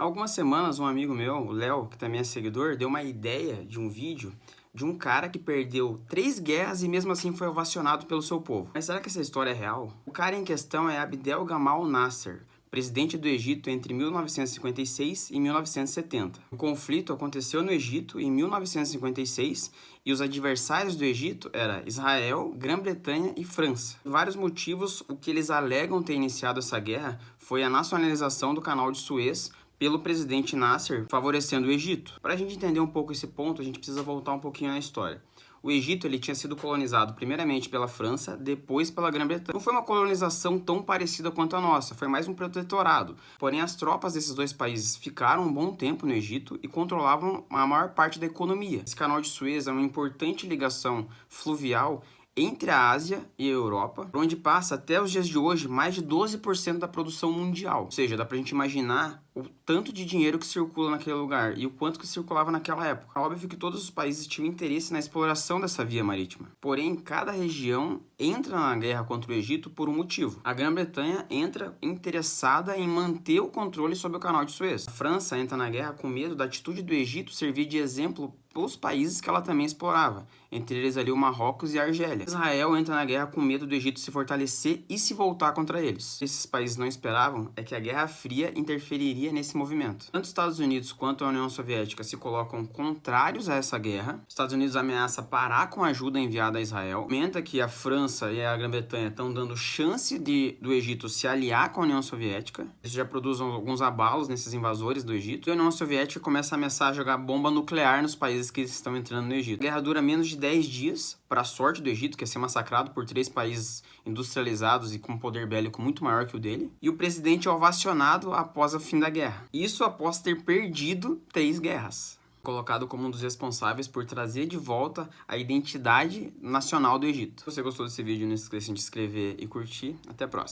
Há algumas semanas, um amigo meu, o Léo, que também é seguidor, deu uma ideia de um vídeo de um cara que perdeu 3 guerras e mesmo assim foi ovacionado pelo seu povo. Mas será que essa história é real? O cara em questão é Abdel Gamal Nasser, presidente do Egito entre 1956 e 1970. O conflito aconteceu no Egito em 1956 e os adversários do Egito eram Israel, Grã-Bretanha e França. Por vários motivos, o que eles alegam ter iniciado essa guerra foi a nacionalização do Canal de Suez pelo presidente Nasser, favorecendo o Egito. Para a gente entender um pouco esse ponto, a gente precisa voltar um pouquinho na história. O Egito ele tinha sido colonizado primeiramente pela França, depois pela Grã-Bretanha. Não foi uma colonização tão parecida quanto a nossa, foi mais um protetorado. Porém, as tropas desses dois países ficaram um bom tempo no Egito e controlavam a maior parte da economia. Esse canal de Suez é uma importante ligação fluvial entre a Ásia e a Europa, onde passa até os dias de hoje mais de 12% da produção mundial. Ou seja, dá pra gente imaginar o tanto de dinheiro que circula naquele lugar e o quanto que circulava naquela época. É óbvio que todos os países tinham interesse na exploração dessa via marítima. Porém, cada região entra na guerra contra o Egito por um motivo. A Grã-Bretanha entra interessada em manter o controle sobre o Canal de Suez. A França entra na guerra com medo da atitude do Egito servir de exemplo para os países que ela também explorava, entre eles ali o Marrocos e a Argélia. Israel entra na guerra com medo do Egito se fortalecer e se voltar contra eles. O que esses países não esperavam é que a Guerra Fria interferiria nesse movimento. Tanto os Estados Unidos quanto a União Soviética se colocam contrários a essa guerra. Os Estados Unidos ameaça parar com a ajuda enviada a Israel. Comenta que a França e a Grã-Bretanha estão dando chance do Egito se aliar com a União Soviética. Isso já produz alguns abalos nesses invasores do Egito. E a União Soviética começa a ameaçar jogar bomba nuclear nos países que estão entrando no Egito. A guerra dura menos de 10 dias, para a sorte do Egito, que é ser massacrado por 3 países industrializados e com poder bélico muito maior que o dele. E o presidente é ovacionado após o fim da guerra. Isso após ter perdido 3 guerras. Colocado como um dos responsáveis por trazer de volta a identidade nacional do Egito. Se você gostou desse vídeo, não esqueça de se inscrever e curtir. Até a próxima.